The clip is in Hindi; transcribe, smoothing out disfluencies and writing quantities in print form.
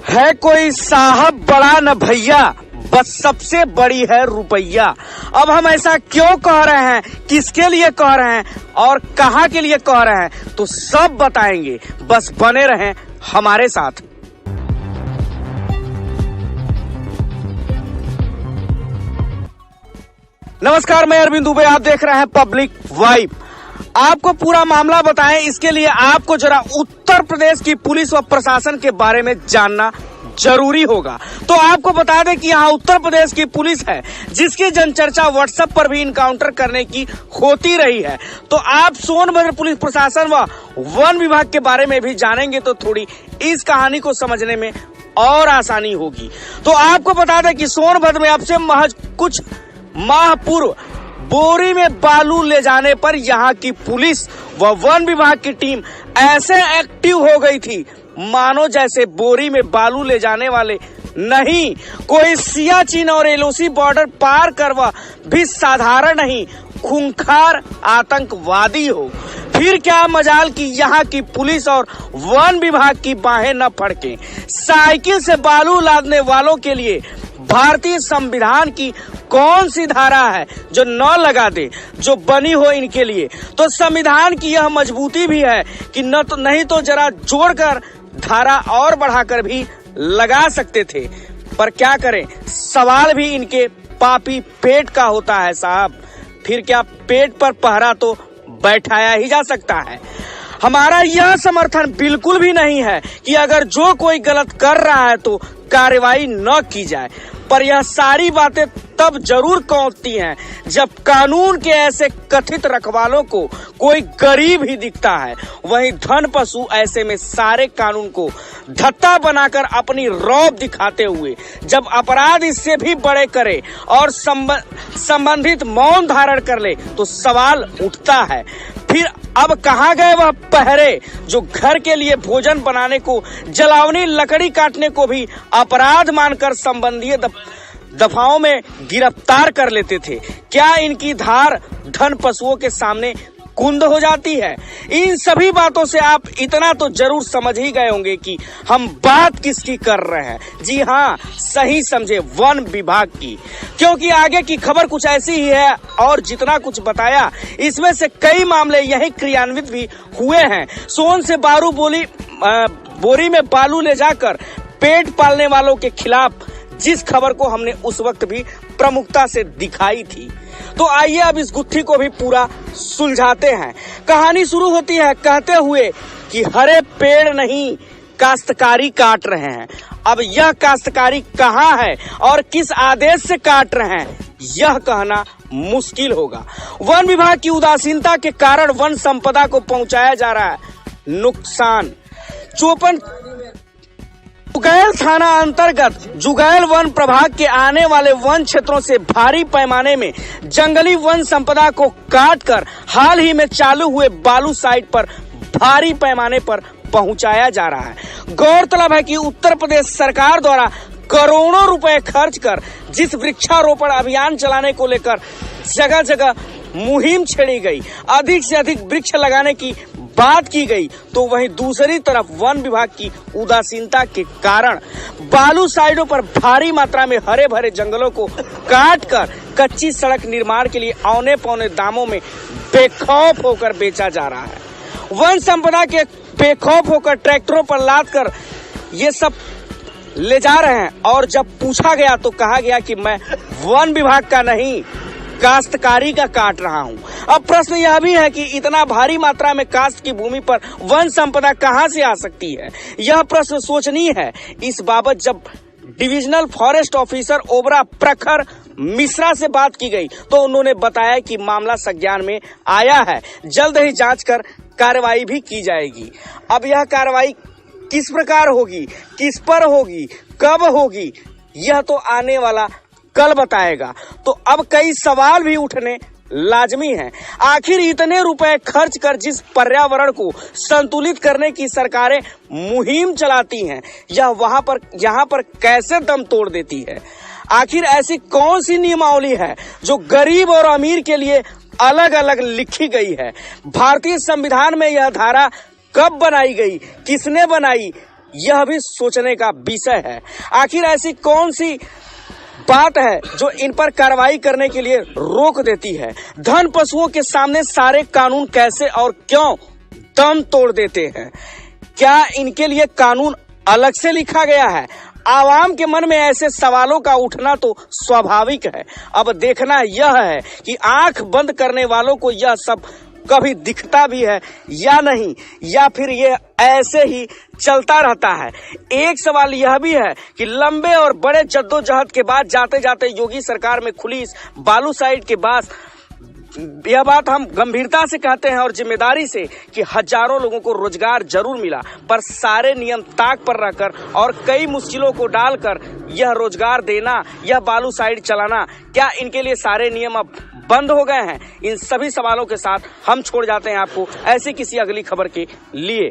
है कोई साहब बड़ा न भैया, बस सबसे बड़ी है रुपैया। अब हम ऐसा क्यों कह रहे हैं, किसके लिए कह रहे हैं और कहाँ के लिए कह रहे हैं, तो सब बताएंगे। बस बने रहें हमारे साथ। नमस्कार, मैं अरविंद दुबे, आप देख रहे हैं पब्लिक वाइब। आपको पूरा मामला बताएं, इसके लिए आपको जरा उत्तर प्रदेश की पुलिस व प्रशासन के बारे में जानना जरूरी होगा। तो आपको बता दें कि यहाँ उत्तर प्रदेश की पुलिस है, जिसकी जनचर्चा व्हाट्सएप पर भी इनकाउंटर करने की होती रही है। तो आप सोनभद्र पुलिस प्रशासन व वन विभाग के बारे में भी जानेंगे तो थोड़ी इस कहानी को समझने में और आसानी होगी। तो आपको बता दें कि सोनभद्र में अब से महज कुछ माह पूर्व बोरी में बालू ले जाने पर यहाँ की पुलिस व वन विभाग की टीम ऐसे एक्टिव हो गई थी मानो जैसे बोरी में बालू ले जाने वाले नहीं, कोई सियाचिन और एलओसी बॉर्डर पार करवा भी साधारण नहीं, खूंखार आतंकवादी हो। फिर क्या मजाल कि यहाँ की पुलिस और वन विभाग की बाहें न फड़के। साइकिल से बालू लादने वालों के लिए भारतीय संविधान की कौन सी धारा है जो न लगा दे, जो बनी हो इनके लिए। तो संविधान की यह मजबूती भी है कि न तो नहीं तो जरा जोड़कर धारा और बढ़ाकर भी लगा सकते थे, पर क्या करें, सवाल भी इनके पापी पेट का होता है साहब। फिर क्या पेट पर पहरा तो बैठाया ही जा सकता है। हमारा यह समर्थन बिल्कुल भी नहीं है कि अगर जो कोई गलत कर रहा है तो कार्रवाई न की जाए, पर यह सारी बातें तब जरूर कौंधती हैं जब कानून के ऐसे कथित रखवालों को कोई गरीब ही दिखता है। वहीं धन पशु ऐसे में सारे कानून को धत्ता बनाकर अपनी रौब दिखाते हुए जब अपराध इससे भी बड़े करे और संबंधित मौन धारण कर ले तो सवाल उठता है, फिर अब कहाँ गए वह पहरे जो घर के लिए भोजन बनाने को, जलावनी लकड़ी काटने को भी अपराध मानकर संबंधी दफाओं में गिरफ्तार कर लेते थे। क्या इनकी धार धन पशुओं के सामने कुंद हो जाती है? इन सभी बातों से आप इतना तो जरूर समझ ही गए होंगे कि हम बात किसकी कर रहे हैं। जी हाँ, सही समझे, वन विभाग की। क्योंकि आगे की खबर कुछ ऐसी ही है और जितना कुछ बताया इसमें से कई मामले यही क्रियान्वित भी हुए हैं। सोन से बोरी में बालू ले जाकर पेट पालने वालों के खिलाफ जिस खबर को हमने उस वक्त भी प्रमुखता से दिखाई थी। तो आइए अब इस गुत्थी को भी पूरा सुलझाते हैं। कहानी शुरू होती है कहते हुए कि हरे पेड़ नहीं काश्तकारी काट रहे हैं। अब यह काश्तकारी कहाँ है और किस आदेश से काट रहे हैं, यह कहना मुश्किल होगा। वन विभाग की उदासीनता के कारण वन संपदा को पहुंचाया जा रहा है नुकसान। जुगैल थाना अंतर्गत जुगैल वन प्रभाग के आने वाले वन क्षेत्रों से भारी पैमाने में जंगली वन संपदा को काटकर हाल ही में चालू हुए बालू साइट पर भारी पैमाने पर पहुंचाया जा रहा है। गौरतलब है कि उत्तर प्रदेश सरकार द्वारा करोड़ों रुपए खर्च कर जिस वृक्षारोपण अभियान चलाने को लेकर जगह जगह मुहिम छेड़ी गई, अधिक से अधिक वृक्ष लगाने की बात की गई, तो वहीं दूसरी तरफ वन विभाग की उदासीनता के कारण बालू साइडों पर भारी मात्रा में हरे भरे जंगलों को काटकर कच्ची सड़क निर्माण के लिए औने पौने दामों में बेखौफ होकर बेचा जा रहा है। वन संपदा के बेखौफ होकर ट्रैक्टरों पर लाद कर ये सब ले जा रहे हैं और जब पूछा गया तो कहा गया कि मैं वन विभाग का नहीं, काश्तकारी का काट रहा हूँ। अब प्रश्न यह भी है कि इतना भारी मात्रा में काश्त की भूमि पर वन संपदा कहाँ से आ सकती है, यह प्रश्न सोचनीय है। इस बाबत जब डिविजनल फॉरेस्ट ऑफिसर ओबरा प्रखर मिश्रा से बात की गई तो उन्होंने बताया कि मामला संज्ञान में आया है, जल्द ही जांच कर कार्रवाई भी की जाएगी। अब यह कार्रवाई किस प्रकार होगी, किस पर होगी, कब होगी, यह तो आने वाला कल बताएगा। तो अब कई सवाल भी उठने लाजमी है। आखिर इतने रुपए खर्च कर जिस पर्यावरण को संतुलित करने की सरकारें मुहिम चलाती हैं, यह यहाँ पर कैसे दम तोड़ देती है? आखिर ऐसी कौन सी नियमावली है जो गरीब और अमीर के लिए अलग अलग लिखी गई है? भारतीय संविधान में यह धारा कब बनाई गई, किसने बनाई, यह भी सोचने का विषय है। आखिर ऐसी कौन सी बात है जो इन पर कार्रवाई करने के लिए रोक देती है? धन पशुओं के सामने सारे कानून कैसे और क्यों दम तोड़ देते हैं? क्या इनके लिए कानून अलग से लिखा गया है? आवाम के मन में ऐसे सवालों का उठना तो स्वाभाविक है। अब देखना यह है कि आंख बंद करने वालों को यह सब कभी दिखता भी है या नहीं, या फिर ये ऐसे ही चलता रहता है। एक सवाल यह भी है कि लंबे और बड़े जद्दोजहद के बाद जाते जाते योगी सरकार में खुली इस बालू साइड के बाद यह बात हम गंभीरता से कहते हैं और जिम्मेदारी से कि हजारों लोगों को रोजगार जरूर मिला, पर सारे नियम ताक पर रखकर और कई मुश्किलों को डालकर यह रोजगार देना, यह बालू साइड चलाना, क्या इनके लिए सारे नियम अब बंद हो गए हैं? इन सभी सवालों के साथ हम छोड़ जाते हैं आपको ऐसी किसी अगली खबर के लिए।